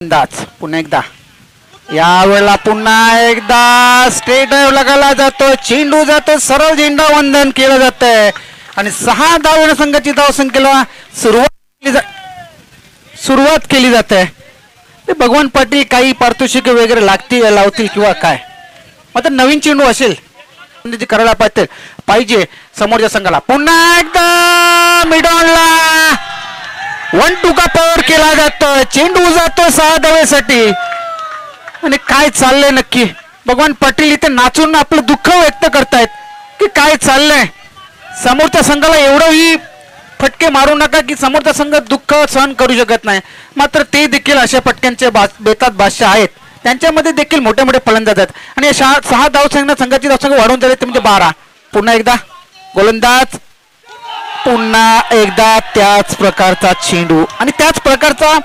अंदाज पुन्हा एकदा यावेळेला पुन्हा एकदा स्ट्रेट ड्राइव्ह लगावला जातो, चेंडू जातो, सरळ झेंडा वंदन केलं जातंय आणि 6 धाव संघाची धावसंख्येला सुरुवात केली जाते. भगवान पाटील काही पारितोषिक वगैरे लावतील किंवा काय, मात्र नवीन चेंडू असेल करायला पाहिजे समोरच्या संघाला. पुन्हा एकदा मिडॉनला 1-2 का पावर केला जातो, चेंडू जातो 6 धावेसाठी. आणि काय चाललंय नक्की, भगवान पाटील इथे नाचून आपलं दुःख व्यक्त करतायत की काय चाललंय. समोरच्या संघाला एवढंही फटके मारू नका की समोरचा संघ दुःख सहन करू शकत नाही, मात्र ते देखील अशा फटक्यांचे बेतात बादशाह आहेत. त्यांच्यामध्ये देखील मोठे मोठे फलंदाज आहेत आणि 6 संघाची धावसंख्या वाढवून झाली ते म्हणजे 12. पुन्हा एकदा गोलंदाज, पुन्हा एकदा त्याच प्रकारचा चेंडू आणि त्याच प्रकारचा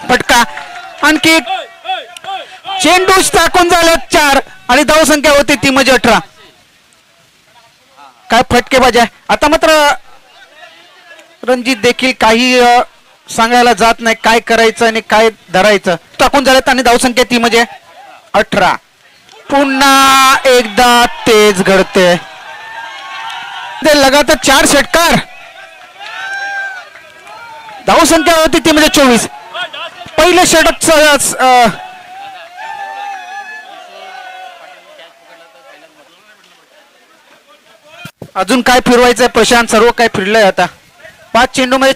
फटका. आणखी चेंडू टाकून झाले 4 आणि धावसंख्या होती ती म्हणजे 18. काय फटकेबाजी आहे. आता मात्र रणजित देखील काही सांगायला जात नाही काय करायचं आणि काय धरायचं. टाकून झालेत आणि धावसंख्या ती म्हणजे 18. पुन्हा एकदा तेज घडते, लगातार 4 षटकार, धावसंख्या होती ती म्हणजे 24. पहिले षटक अजून काय फिरवायचंय प्रशांत, सर्व काय फिरलंय आता. 5 चेंडू मध्ये